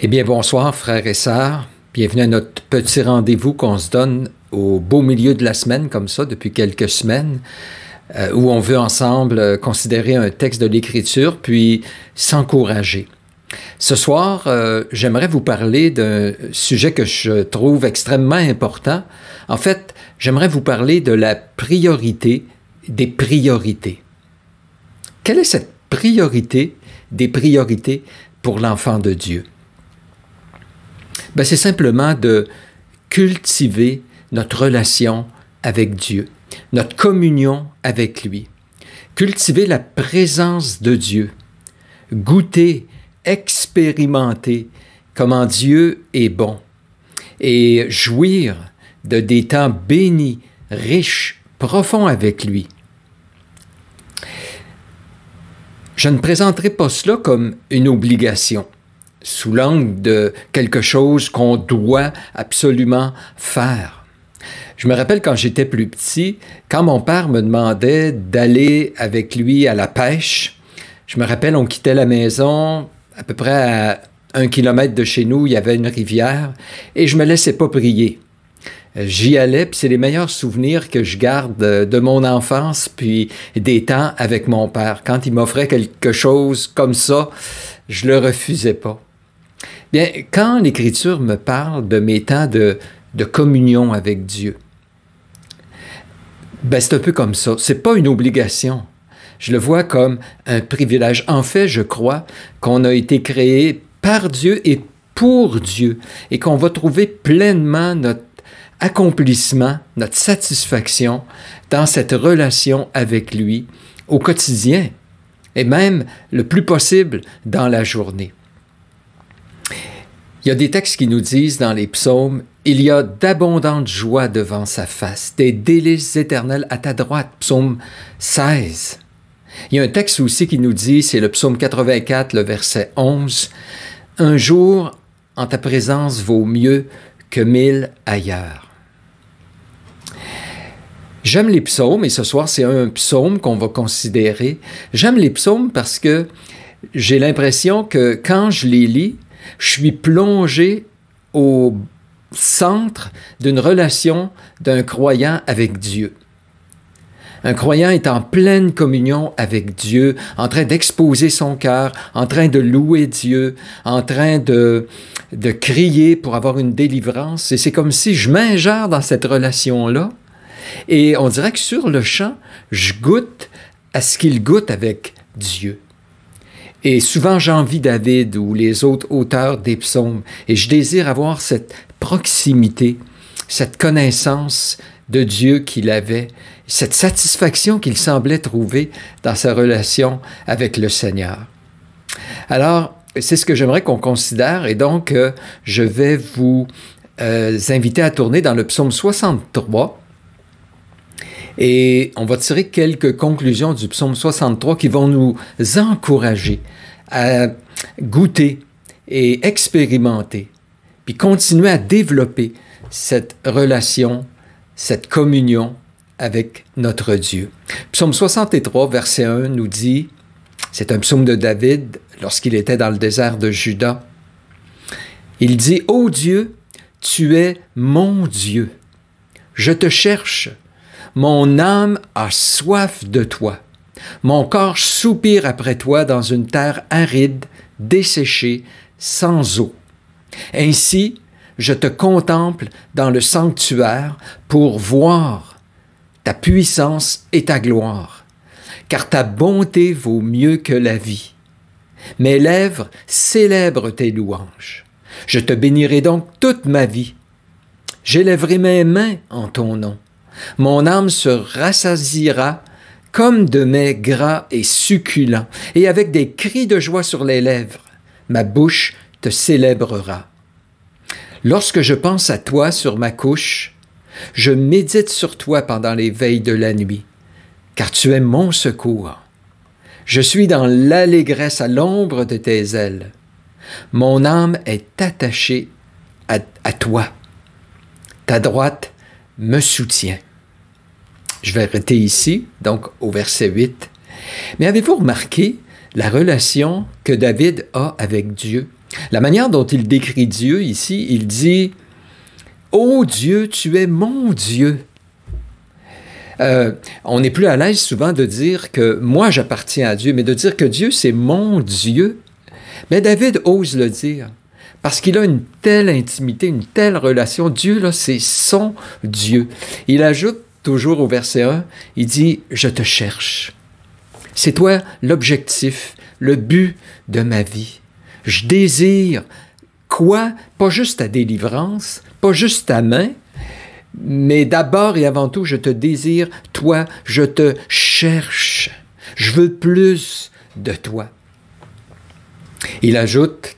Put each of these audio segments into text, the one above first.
Eh bien, bonsoir, frères et sœurs. Bienvenue à notre petit rendez-vous qu'on se donne au beau milieu de la semaine, comme ça, depuis quelques semaines, où on veut ensemble considérer un texte de l'Écriture, puis s'encourager. Ce soir, j'aimerais vous parler d'un sujet que je trouve extrêmement important. En fait, j'aimerais vous parler de la priorité des priorités. Quelle est cette priorité des priorités pour l'enfant de Dieu? Ben, c'est simplement de cultiver notre relation avec Dieu, notre communion avec lui. Cultiver la présence de Dieu, goûter, expérimenter comment Dieu est bon et jouir de des temps bénis, riches, profonds avec lui. Je ne présenterai pas cela comme une obligation, sous l'angle de quelque chose qu'on doit absolument faire. Je me rappelle quand j'étais plus petit, quand mon père me demandait d'aller avec lui à la pêche, je me rappelle, on quittait la maison, à peu près à 1 kilomètre de chez nous, il y avait une rivière, et je me laissais pas prier. J'y allais, puis c'est les meilleurs souvenirs que je garde de mon enfance, puis des temps avec mon père. Quand il m'offrait quelque chose comme ça, je le refusais pas. Bien, quand l'Écriture me parle de mes temps de communion avec Dieu, ben c'est un peu comme ça. C'est pas une obligation. Je le vois comme un privilège. En fait, je crois qu'on a été créé par Dieu et pour Dieu et qu'on va trouver pleinement notre accomplissement, notre satisfaction dans cette relation avec lui au quotidien et même le plus possible dans la journée. Il y a des textes qui nous disent dans les psaumes, « Il y a d'abondantes joies devant sa face, des délices éternelles à ta droite », psaume 16. Il y a un texte aussi qui nous dit, c'est le psaume 84, le verset 11, « Un jour en ta présence vaut mieux que 1000 ailleurs ». J'aime les psaumes, et ce soir, c'est un psaume qu'on va considérer. J'aime les psaumes parce que j'ai l'impression que quand je les lis, je suis plongé au centre d'une relation d'un croyant avec Dieu. Un croyant est en pleine communion avec Dieu, en train d'exposer son cœur, en train de louer Dieu, en train de crier pour avoir une délivrance. Et c'est comme si je m'ingère dans cette relation-là. Et on dirait que sur le champ, je goûte à ce qu'il goûte avec Dieu. Et souvent, j'envie David ou les autres auteurs des psaumes, et je désire avoir cette proximité, cette connaissance de Dieu qu'il avait, cette satisfaction qu'il semblait trouver dans sa relation avec le Seigneur. Alors, c'est ce que j'aimerais qu'on considère, et donc, je vais vous inviter à tourner dans le psaume 63, et on va tirer quelques conclusions du psaume 63 qui vont nous encourager à goûter et expérimenter, puis continuer à développer cette relation, cette communion avec notre Dieu. Psaume 63, verset 1 nous dit, c'est un psaume de David lorsqu'il était dans le désert de Juda. Il dit, « Ô Dieu, tu es mon Dieu, je te cherche. Mon âme a soif de toi. Mon corps soupire après toi dans une terre aride, desséchée, sans eau. Ainsi, je te contemple dans le sanctuaire pour voir ta puissance et ta gloire, car ta bonté vaut mieux que la vie. Mes lèvres célèbrent tes louanges. Je te bénirai donc toute ma vie. J'élèverai mes mains en ton nom. Mon âme se rassasiera comme de mets gras et succulents, et avec des cris de joie sur les lèvres, ma bouche te célébrera. Lorsque je pense à toi sur ma couche, je médite sur toi pendant les veilles de la nuit, car tu es mon secours. Je suis dans l'allégresse à l'ombre de tes ailes. Mon âme est attachée à toi. Ta droite me soutient. Je vais arrêter ici, donc au verset 8. Mais avez-vous remarqué la relation que David a avec Dieu? La manière dont il décrit Dieu ici, il dit « Ô Dieu, tu es mon Dieu ». On n'est plus à l'aise souvent de dire que moi j'appartiens à Dieu, mais de dire que Dieu c'est mon Dieu. Mais David ose le dire parce qu'il a une telle intimité, une telle relation. Dieu, là, c'est son Dieu. Il ajoute toujours au verset 1, il dit « Je te cherche ». C'est toi l'objectif, le but de ma vie. Je désire quoi? Pas juste ta délivrance, pas juste ta main, mais d'abord et avant tout, je te désire, toi, je te cherche. Je veux plus de toi. Il ajoute,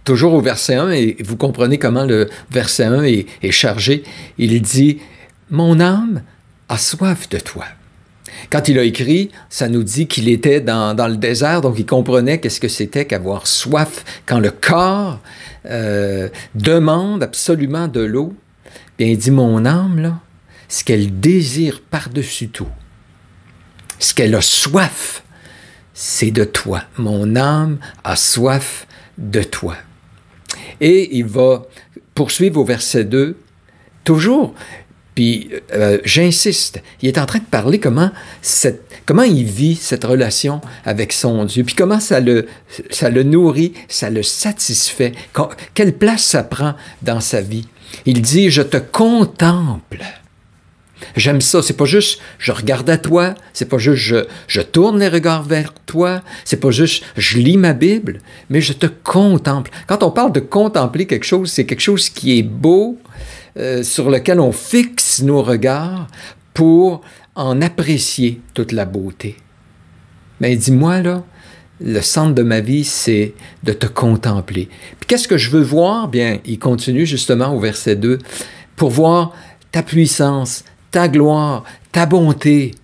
toujours au verset 1, et vous comprenez comment le verset 1 est chargé, il dit « Mon âme a soif de toi ». Quand il a écrit, ça nous dit qu'il était dans le désert, donc il comprenait qu'est-ce que c'était qu'avoir soif quand le corps demande absolument de l'eau. Bien, il dit, mon âme, là, ce qu'elle désire par-dessus tout, ce qu'elle a soif, c'est de toi. Mon âme a soif de toi. Et il va poursuivre au verset 2, toujours, puis j'insiste, il est en train de parler comment il vit cette relation avec son Dieu, puis comment ça le nourrit, ça le satisfait, quelle place ça prend dans sa vie. Il dit, je te contemple. J'aime ça, c'est pas juste je regarde à toi, c'est pas juste je tourne les regards vers toi, c'est pas juste je lis ma Bible, mais je te contemple. Quand on parle de contempler quelque chose, c'est quelque chose qui est beau, sur lequel on fixe nos regards pour en apprécier toute la beauté. Mais dis-moi là, le centre de ma vie, c'est de te contempler. Puis qu'est-ce que je veux voir? Bien, il continue justement au verset 2, pour voir ta puissance, ta gloire, ta bonté.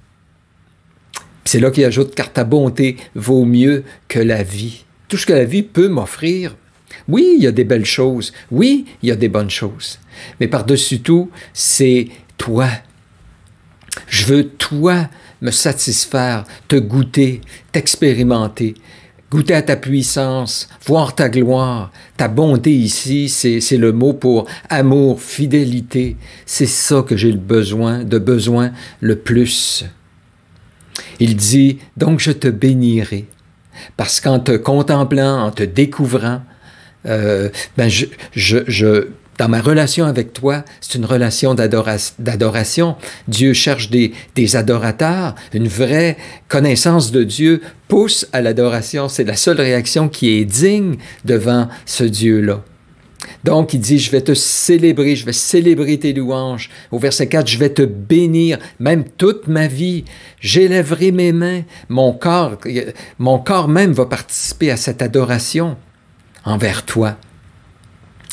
C'est là qu'il ajoute, car ta bonté vaut mieux que la vie. Tout ce que la vie peut m'offrir. Oui, il y a des belles choses. Oui, il y a des bonnes choses. Mais par-dessus tout, c'est toi. Je veux toi me satisfaire, te goûter, t'expérimenter, goûter à ta puissance, voir ta gloire. Ta bonté ici, c'est le mot pour amour, fidélité. C'est ça que j'ai besoin le plus. Il dit, donc je te bénirai, parce qu'en te contemplant, en te découvrant, dans ma relation avec toi, c'est une relation d'adoration. Dieu cherche des adorateurs. Une vraie connaissance de Dieu pousse à l'adoration. C'est la seule réaction qui est digne devant ce Dieu-là. Donc, il dit, je vais te célébrer, je vais célébrer tes louanges. Au verset 4, je vais te bénir, même toute ma vie. J'élèverai mes mains. Mon corps même va participer à cette adoration envers toi.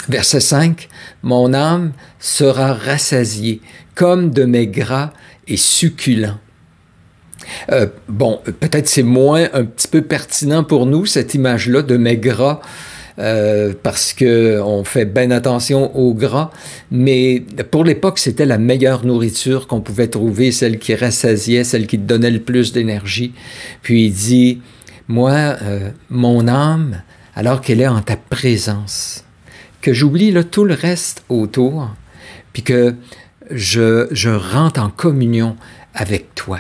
Verset 5, « Mon âme sera rassasiée, comme de mes gras et succulents. » Bon, peut-être c'est moins un petit peu pertinent pour nous, cette image-là de mes gras, parce qu'on fait bien attention au gras, mais pour l'époque, c'était la meilleure nourriture qu'on pouvait trouver, celle qui rassasiait, celle qui donnait le plus d'énergie. Puis il dit, « Moi, mon âme, alors qu'elle est en ta présence, que j'oublie là, tout le reste autour, puis que je rentre en communion avec toi,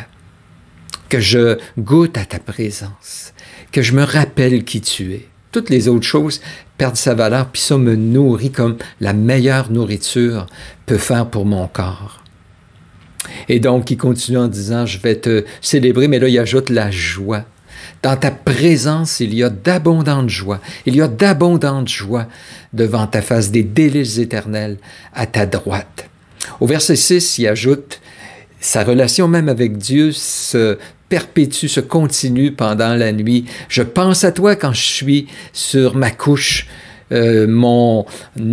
que je goûte à ta présence, que je me rappelle qui tu es. Toutes les autres choses perdent sa valeur, puis ça me nourrit comme la meilleure nourriture peut faire pour mon corps. » Et donc, il continue en disant, « Je vais te célébrer », mais là, il ajoute la joie. Dans ta présence, il y a d'abondantes joies. Il y a d'abondantes joies devant ta face, des délices éternels à ta droite. Au verset 6, il ajoute, sa relation même avec Dieu se perpétue, se continue pendant la nuit. Je pense à toi quand je suis sur ma couche. Mon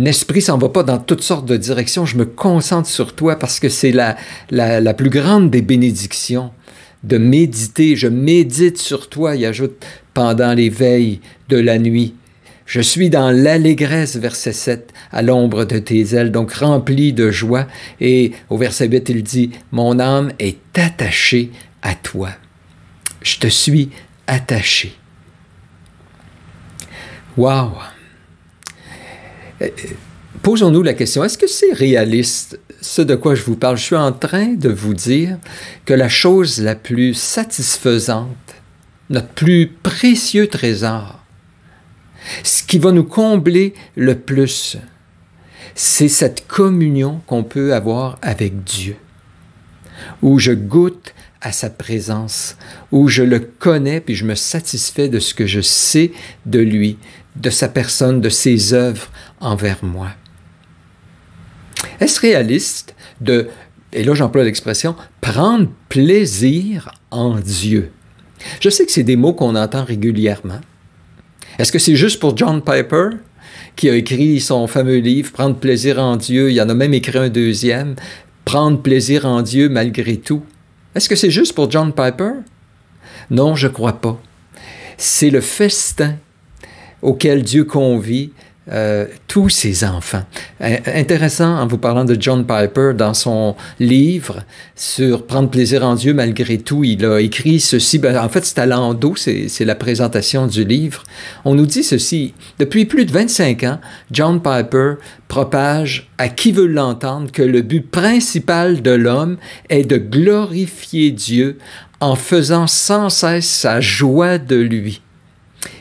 esprit s'en va pas dans toutes sortes de directions. Je me concentre sur toi parce que c'est la plus grande des bénédictions. De méditer, je médite sur toi, il ajoute, pendant les veilles de la nuit. Je suis dans l'allégresse, verset 7, à l'ombre de tes ailes, donc rempli de joie. Et au verset 8, il dit, mon âme est attachée à toi. Je te suis attaché. Wow! Posons-nous la question, est-ce que c'est réaliste, ce de quoi je vous parle? Je suis en train de vous dire que la chose la plus satisfaisante, notre plus précieux trésor, ce qui va nous combler le plus, c'est cette communion qu'on peut avoir avec Dieu, où je goûte à sa présence, où je le connais puis je me satisfais de ce que je sais de lui, de sa personne, de ses œuvres envers moi. Est-ce réaliste de, et là j'emploie l'expression, prendre plaisir en Dieu? Je sais que c'est des mots qu'on entend régulièrement. Est-ce que c'est juste pour John Piper, qui a écrit son fameux livre « Prendre plaisir en Dieu », il en a même écrit un deuxième, « Prendre plaisir en Dieu malgré tout ». Est-ce que c'est juste pour John Piper? Non, je ne crois pas. C'est le festin auquel Dieu convie tous ses enfants. Intéressant, en vous parlant de John Piper, dans son livre sur Prendre plaisir en Dieu malgré tout, il a écrit ceci, en fait c'est à l'endos, c'est la présentation du livre. On nous dit ceci, depuis plus de 25 ans, John Piper propage à qui veut l'entendre que le but principal de l'homme est de glorifier Dieu en faisant sans cesse sa joie de lui.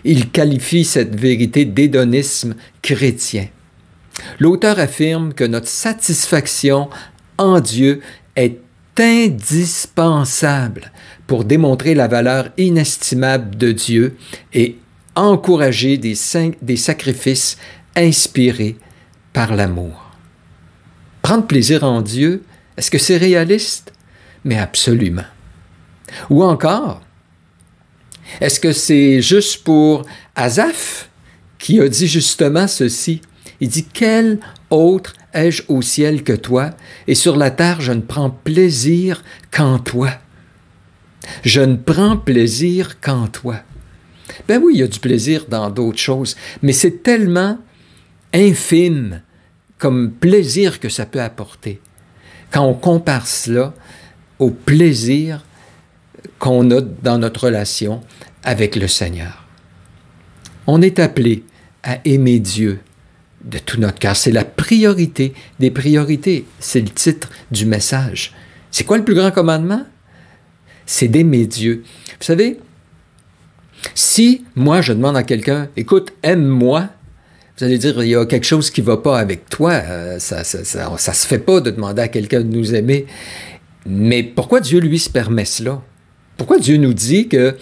Il qualifie cette vérité d'hédonisme chrétien. L'auteur affirme que notre satisfaction en Dieu est indispensable pour démontrer la valeur inestimable de Dieu et encourager des sacrifices inspirés par l'amour. Prendre plaisir en Dieu, est-ce que c'est réaliste? Mais absolument. Ou encore, est-ce que c'est juste pour Asaph qui a dit justement ceci? Il dit « Quel autre ai-je au ciel que toi? Et sur la terre, je ne prends plaisir qu'en toi. Je ne prends plaisir qu'en toi. » Ben oui, il y a du plaisir dans d'autres choses, mais c'est tellement infime comme plaisir que ça peut apporter. Quand on compare cela au plaisir qu'on a dans notre relation avec le Seigneur. On est appelé à aimer Dieu de tout notre cœur. C'est la priorité des priorités. C'est le titre du message. C'est quoi le plus grand commandement? C'est d'aimer Dieu. Vous savez, si moi je demande à quelqu'un, écoute, aime-moi, vous allez dire, il y a quelque chose qui ne va pas avec toi. Ça se fait pas de demander à quelqu'un de nous aimer. Mais pourquoi Dieu, lui, se permet cela? Pourquoi Dieu nous dit que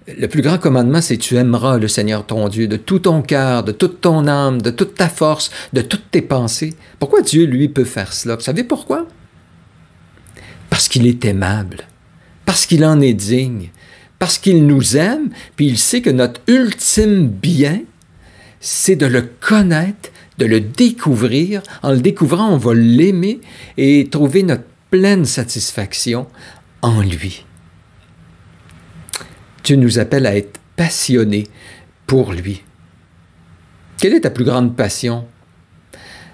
le plus grand commandement, c'est « Tu aimeras le Seigneur ton Dieu de tout ton cœur, de toute ton âme, de toute ta force, de toutes tes pensées. » Pourquoi Dieu, lui, peut faire cela? Vous savez pourquoi? Parce qu'il est aimable, parce qu'il en est digne, parce qu'il nous aime, puis il sait que notre ultime bien, c'est de le connaître, de le découvrir. En le découvrant, on va l'aimer et trouver notre pleine satisfaction en lui. Dieu nous appelle à être passionnés pour lui. Quelle est ta plus grande passion?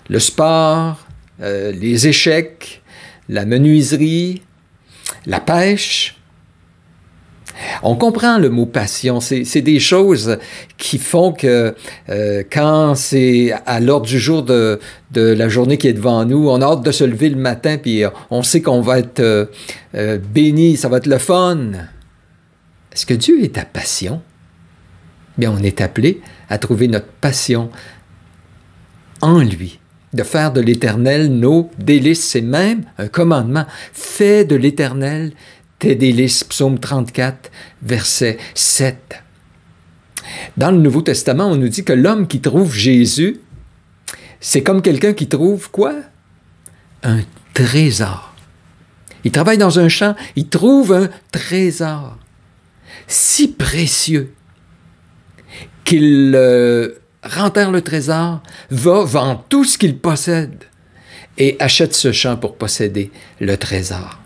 Le sport, les échecs, la menuiserie, la pêche? On comprend le mot passion. C'est des choses qui font que quand c'est à l'ordre du jour de la journée qui est devant nous, on a hâte de se lever le matin, puis on sait qu'on va être béni, ça va être le fun. Est-ce que Dieu est ta passion? Bien, on est appelé à trouver notre passion en lui, de faire de l'Éternel nos délices. C'est même un commandement. Fais de l'Éternel tes délices. Psaume 34, verset 7. Dans le Nouveau Testament, on nous dit que l'homme qui trouve Jésus, c'est comme quelqu'un qui trouve quoi? Un trésor. Il travaille dans un champ, il trouve un trésor si précieux qu'il renterre le trésor, va vendre tout ce qu'il possède et achète ce champ pour posséder le trésor.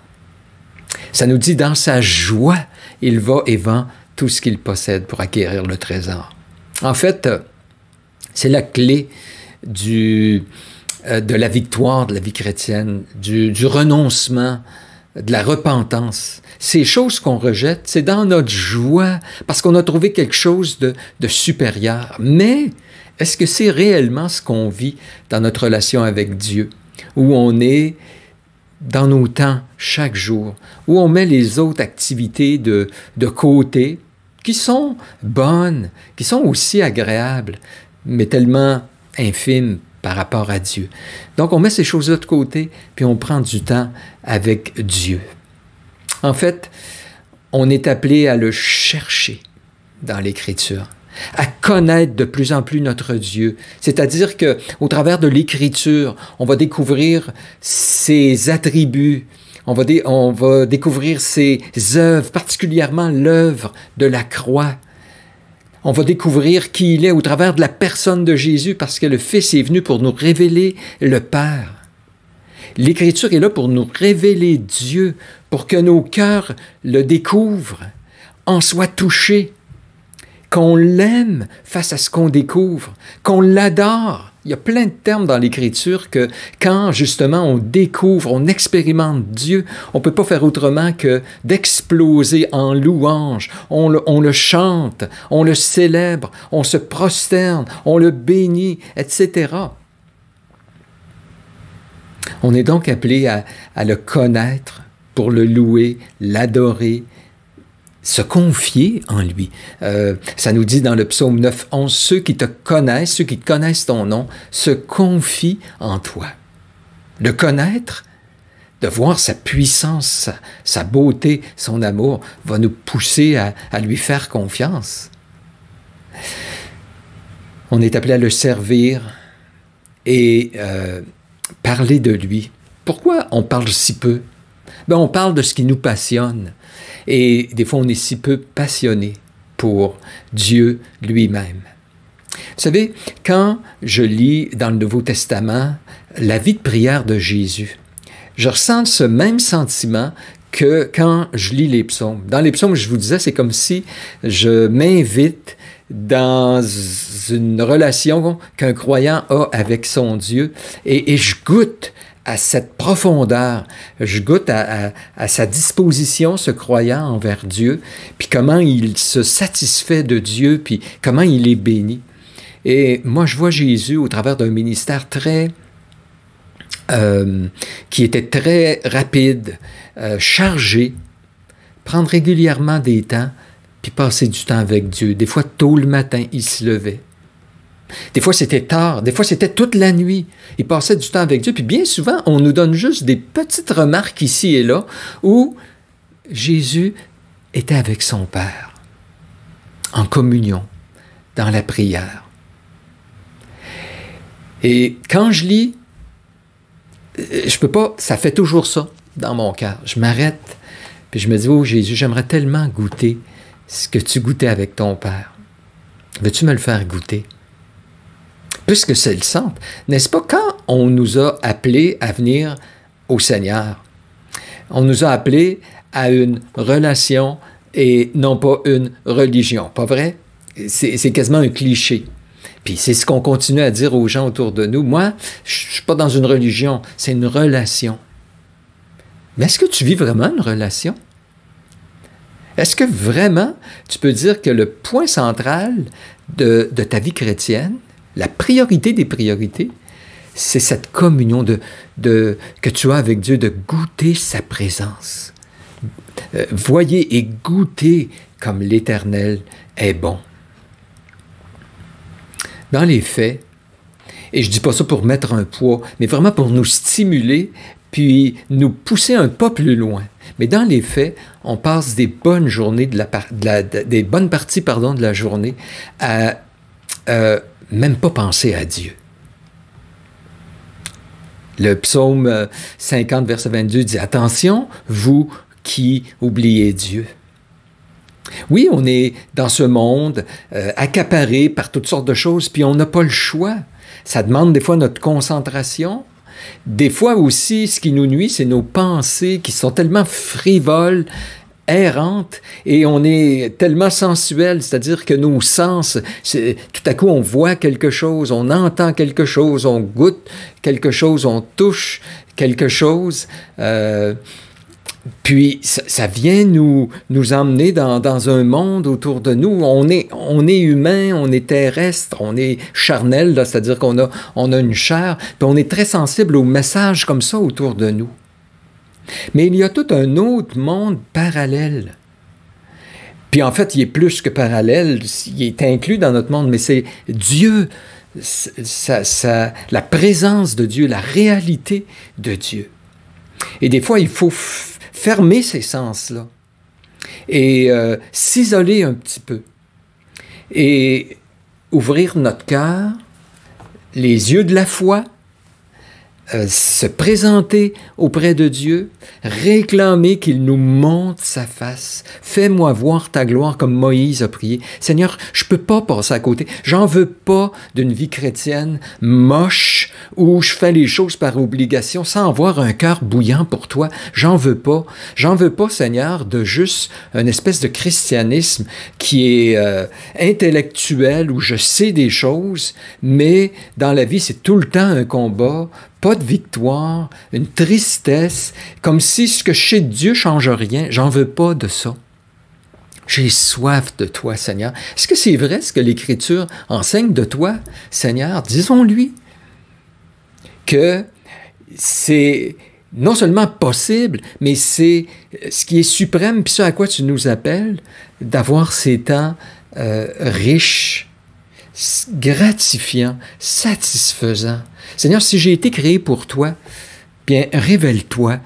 Ça nous dit, dans sa joie, il va et vend tout ce qu'il possède pour acquérir le trésor. En fait, c'est la clé de la victoire de la vie chrétienne, du renoncement de la repentance. Ces choses qu'on rejette, c'est dans notre joie, parce qu'on a trouvé quelque chose de supérieur. Mais est-ce que c'est réellement ce qu'on vit dans notre relation avec Dieu, où on est dans nos temps chaque jour, où on met les autres activités de côté, qui sont bonnes, qui sont aussi agréables, mais tellement infimes par rapport à Dieu. Donc, on met ces choses-là de côté, puis on prend du temps avec Dieu. En fait, on est appelé à le chercher dans l'Écriture, à connaître de plus en plus notre Dieu. C'est-à-dire qu'au travers de l'Écriture, on va découvrir ses attributs, on va découvrir ses œuvres, particulièrement l'œuvre de la croix. On va découvrir qui il est au travers de la personne de Jésus, parce que le Fils est venu pour nous révéler le Père. L'Écriture est là pour nous révéler Dieu, pour que nos cœurs le découvrent, en soient touchés, qu'on l'aime face à ce qu'on découvre, qu'on l'adore. Il y a plein de termes dans l'Écriture que quand justement on découvre, on expérimente Dieu, on ne peut pas faire autrement que d'exploser en louange. On le chante, on le célèbre, on se prosterne, on le bénit, etc. On est donc appelé à le connaître pour le louer, l'adorer, se confier en lui. Ça nous dit dans le psaume 9:11, ceux qui te connaissent, ceux qui connaissent ton nom, se confient en toi. Le connaître, de voir sa puissance, sa beauté, son amour, va nous pousser à lui faire confiance. On est appelé à le servir et parler de lui. Pourquoi on parle si peu? Ben, on parle de ce qui nous passionne. Et des fois, on est si peu passionné pour Dieu lui-même. Vous savez, quand je lis dans le Nouveau Testament la vie de prière de Jésus, je ressens ce même sentiment que quand je lis les psaumes. Dans les psaumes, je vous disais, c'est comme si je m'invite dans une relation qu'un croyant a avec son Dieu et je goûte à cette profondeur, je goûte à sa disposition, ce croyant envers Dieu, puis comment il se satisfait de Dieu, puis comment il est béni. Et moi, je vois Jésus au travers d'un ministère qui était très rapide, chargé, prendre régulièrement des temps, puis passer du temps avec Dieu. Des fois, tôt le matin, il se levait. Des fois, c'était tard. Des fois, c'était toute la nuit. Il passait du temps avec Dieu. Puis bien souvent, on nous donne juste des petites remarques ici et là où Jésus était avec son Père, en communion, dans la prière. Et quand je lis, je peux pas, ça fait toujours ça dans mon cœur. Je m'arrête, puis je me dis, oh Jésus, j'aimerais tellement goûter ce que tu goûtais avec ton Père. Veux-tu me le faire goûter? Puisque c'est le centre. N'est-ce pas, quand on nous a appelés à venir au Seigneur, on nous a appelés à une relation et non pas une religion, pas vrai? C'est quasiment un cliché. Puis c'est ce qu'on continue à dire aux gens autour de nous. Moi, je ne suis pas dans une religion, c'est une relation. Mais est-ce que tu vis vraiment une relation? Est-ce que vraiment tu peux dire que le point central de ta vie chrétienne, la priorité des priorités, c'est cette communion que tu as avec Dieu, de goûter sa présence. Voyez et goûtez comme l'Éternel est bon. Dans les faits, et je ne dis pas ça pour mettre un poids, mais vraiment pour nous stimuler, puis nous pousser un pas plus loin. Mais dans les faits, on passe des bonnes journées, des bonnes parties de la journée à même pas penser à Dieu. Le psaume 50, verset 22 dit « Attention, vous qui oubliez Dieu ». Oui, on est dans ce monde accaparé par toutes sortes de choses, puis on n'a pas le choix. Ça demande des fois notre concentration. Des fois aussi, ce qui nous nuit, c'est nos pensées qui sont tellement frivoles, errantes, et on est tellement sensuel, c'est-à-dire que nos sens, tout à coup on voit quelque chose, on entend quelque chose, on goûte quelque chose, on touche quelque chose, Puis, ça vient nous emmener dans un monde autour de nous. On est humain, on est terrestre, on est charnel, c'est-à-dire qu'on a une chair, puis on est très sensible aux messages comme ça autour de nous. Mais il y a tout un autre monde parallèle. Puis en fait, il est plus que parallèle, il est inclus dans notre monde, mais c'est Dieu, la présence de Dieu, la réalité de Dieu. Et des fois, il faut fermer ces sens-là et s'isoler un petit peu et ouvrir notre cœur, les yeux de la foi, se présenter auprès de Dieu, réclamer qu'il nous montre sa face. Fais-moi voir ta gloire comme Moïse a prié. Seigneur, je ne peux pas passer à côté. J'en veux pas d'une vie chrétienne moche où je fais les choses par obligation sans avoir un cœur bouillant pour toi. J'en veux pas. J'en veux pas, Seigneur, de juste une espèce de christianisme qui est intellectuel où je sais des choses, mais dans la vie, c'est tout le temps un combat. Pas de victoire, une tristesse, comme si ce que je sais de Dieu ne change rien. J'en veux pas de ça. J'ai soif de toi, Seigneur. Est-ce que c'est vrai ce que l'Écriture enseigne de toi, Seigneur? Disons-lui que c'est non seulement possible, mais c'est ce qui est suprême, puis ce à quoi tu nous appelles, d'avoir ces temps riches, gratifiants, satisfaisants. Seigneur, si j'ai été créé pour toi, bien, révèle-toi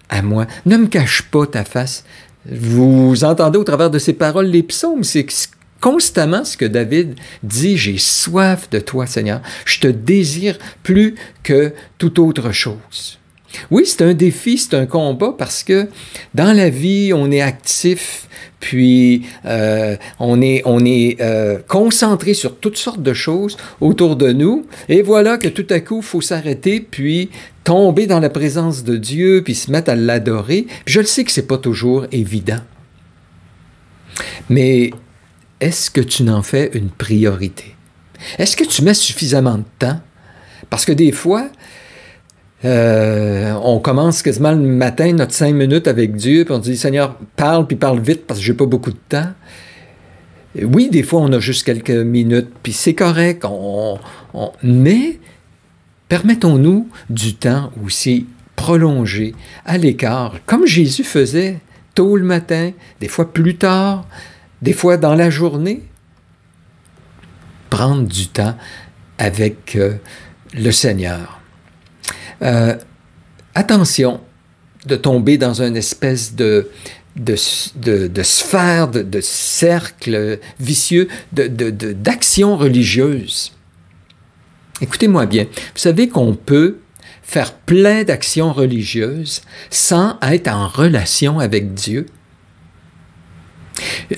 à moi. Ne me cache pas ta face. Vous entendez au travers de ces paroles les psaumes, c'est constamment ce que David dit, j'ai soif de toi, Seigneur. Je te désire plus que toute autre chose. Oui, c'est un défi, c'est un combat parce que dans la vie, on est actif, puis on est concentré sur toutes sortes de choses autour de nous, et voilà que tout à coup, il faut s'arrêter, puis tomber dans la présence de Dieu, puis se mettre à l'adorer. Puis je le sais que ce n'est pas toujours évident. Mais est-ce que tu n'en fais une priorité? Est-ce que tu mets suffisamment de temps? Parce que des fois, on commence quasiment le matin, notre 5 minutes avec Dieu, puis on dit, Seigneur, parle, puis parle vite, parce que j'ai pas beaucoup de temps. Oui, des fois, on a juste quelques minutes, puis c'est correct, mais permettons-nous du temps aussi prolongé, à l'écart, comme Jésus faisait tôt le matin, des fois plus tard, des fois dans la journée. Prendre du temps avec le Seigneur. Attention de tomber dans une espèce de sphère, de cercle vicieux, d'action religieuse. Écoutez-moi bien, vous savez qu'on peut faire plein d'actions religieuses sans être en relation avec Dieu.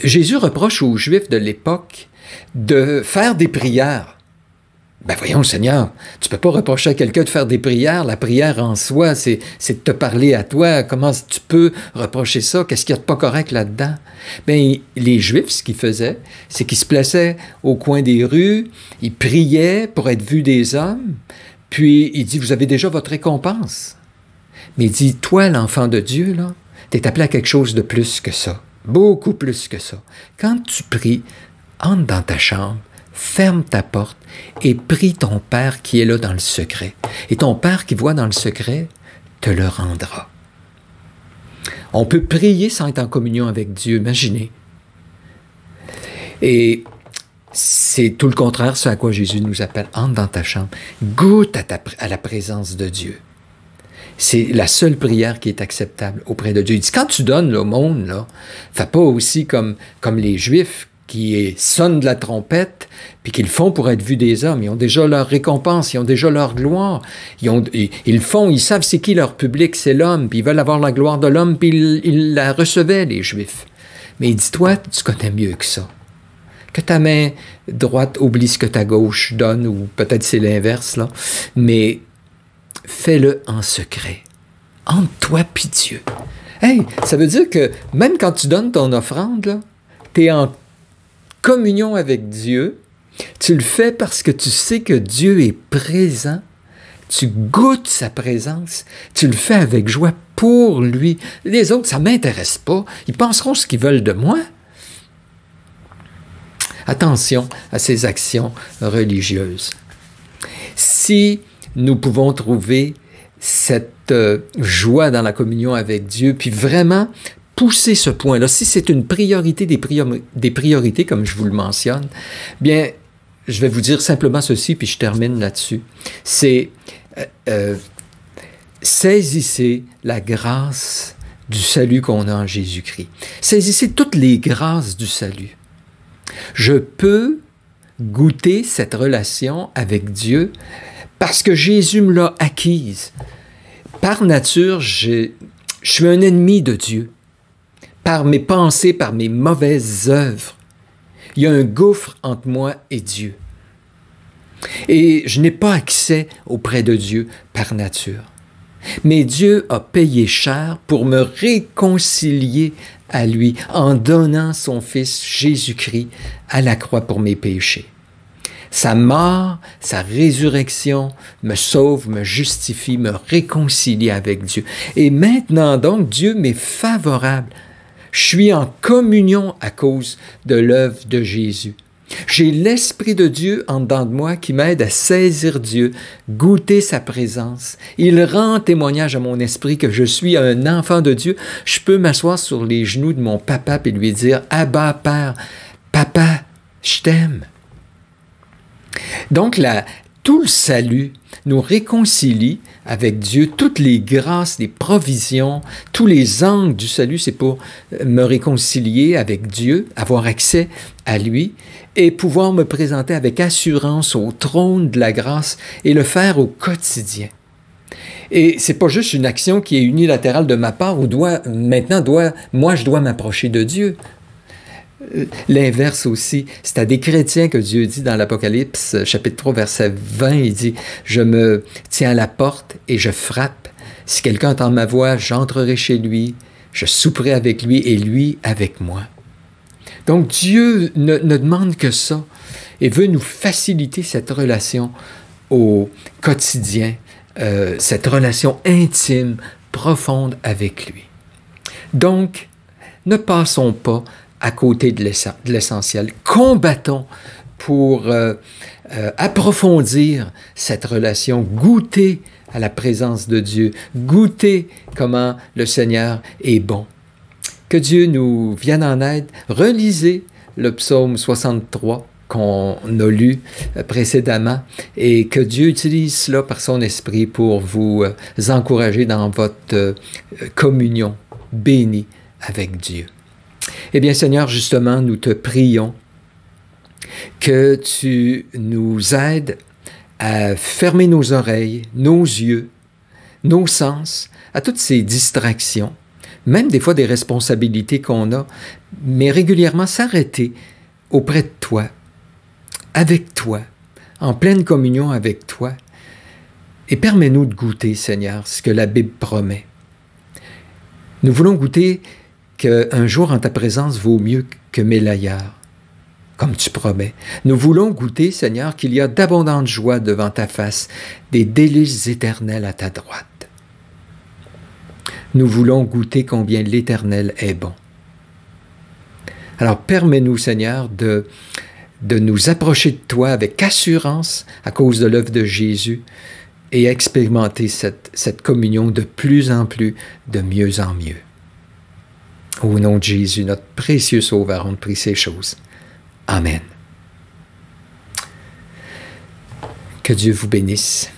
Jésus reproche aux Juifs de l'époque de faire des prières. Ben voyons, Seigneur, tu ne peux pas reprocher à quelqu'un de faire des prières. La prière en soi, c'est de te parler à toi. Comment tu peux reprocher ça? Qu'est-ce qu'il y a de pas correct là-dedans? Bien, les Juifs, ce qu'ils faisaient, c'est qu'ils se plaçaient au coin des rues, ils priaient pour être vus des hommes, puis il dit, vous avez déjà votre récompense. Mais il dit, toi, l'enfant de Dieu, là, t'es appelé à quelque chose de plus que ça, beaucoup plus que ça. Quand tu pries, entre dans ta chambre, ferme ta porte et prie ton Père qui est là dans le secret. Et ton Père qui voit dans le secret te le rendra. On peut prier sans être en communion avec Dieu, imaginez. Et c'est tout le contraire, ce à quoi Jésus nous appelle. Entre dans ta chambre, goûte à la présence de Dieu. C'est la seule prière qui est acceptable auprès de Dieu. Il dit, quand tu donnes l'aumône, là, fais pas aussi comme les Juifs, qui sonnent de la trompette, puis qu'ils le font pour être vus des hommes. Ils ont déjà leur récompense, ils ont déjà leur gloire. Ils savent c'est qui leur public, c'est l'homme, puis ils veulent avoir la gloire de l'homme, puis ils la recevaient, les Juifs. Mais dis-toi, tu connais mieux que ça. Que ta main droite oublie ce que ta gauche donne, ou peut-être c'est l'inverse, là. Mais fais-le en secret, entre toi puis Dieu. Hey, ça veut dire que même quand tu donnes ton offrande, là, t'es en communion avec Dieu, tu le fais parce que tu sais que Dieu est présent, tu goûtes sa présence, tu le fais avec joie pour lui. Les autres, ça ne m'intéresse pas. Ils penseront ce qu'ils veulent de moi. Attention à ces actions religieuses. Si nous pouvons trouver cette joie dans la communion avec Dieu, puis vraiment pousser ce point-là, si c'est une priorité des priorités, comme je vous le mentionne, bien, je vais vous dire simplement ceci, puis je termine là-dessus. C'est saisissez la grâce du salut qu'on a en Jésus-Christ. Saisissez toutes les grâces du salut. Je peux goûter cette relation avec Dieu parce que Jésus me l'a acquise. Par nature, je suis un ennemi de Dieu. Par mes pensées, par mes mauvaises œuvres. Il y a un gouffre entre moi et Dieu. Et je n'ai pas accès auprès de Dieu par nature. Mais Dieu a payé cher pour me réconcilier à lui en donnant son Fils Jésus-Christ à la croix pour mes péchés. Sa mort, sa résurrection me sauve, me justifie, me réconcilie avec Dieu. Et maintenant donc, Dieu m'est favorable. Je suis en communion à cause de l'œuvre de Jésus. J'ai l'Esprit de Dieu en dedans de moi qui m'aide à saisir Dieu, goûter sa présence. Il rend témoignage à mon esprit que je suis un enfant de Dieu. Je peux m'asseoir sur les genoux de mon papa et lui dire « Abba, Père, papa, je t'aime ». Donc, tout le salut nous réconcilie avec Dieu. Toutes les grâces, les provisions, tous les angles du salut, c'est pour me réconcilier avec Dieu, avoir accès à lui et pouvoir me présenter avec assurance au trône de la grâce et le faire au quotidien. Et c'est pas juste une action qui est unilatérale de ma part ou moi je dois m'approcher de Dieu. L'inverse aussi, c'est à des chrétiens que Dieu dit dans l'Apocalypse, chapitre 3, verset 20, il dit « Je me tiens à la porte et je frappe. Si quelqu'un entend ma voix, j'entrerai chez lui, je souperai avec lui et lui avec moi. » Donc Dieu ne demande que ça et veut nous faciliter cette relation au quotidien, cette relation intime, profonde avec lui. Donc, ne passons pas à côté de l'essentiel. Combattons pour approfondir cette relation, goûter à la présence de Dieu, goûter comment le Seigneur est bon. Que Dieu nous vienne en aide. Relisez le psaume 63 qu'on a lu précédemment et que Dieu utilise cela par son esprit pour vous encourager dans votre communion bénie avec Dieu. Eh bien, Seigneur, justement, nous te prions que tu nous aides à fermer nos oreilles, nos yeux, nos sens, à toutes ces distractions, même des fois des responsabilités qu'on a, mais régulièrement s'arrêter auprès de toi, avec toi, en pleine communion avec toi, et permets-nous de goûter, Seigneur, ce que la Bible promet. Nous voulons goûter qu'un jour en ta présence vaut mieux que 1000 ailleurs, comme tu promets. Nous voulons goûter, Seigneur, qu'il y a d'abondantes joies devant ta face, des délices éternels à ta droite. Nous voulons goûter combien l'Éternel est bon. Alors, permets-nous, Seigneur, de nous approcher de toi avec assurance à cause de l'œuvre de Jésus et expérimenter cette communion de plus en plus, de mieux en mieux. Au nom de Jésus, notre précieux Sauveur, on te prie ces choses. Amen. Que Dieu vous bénisse.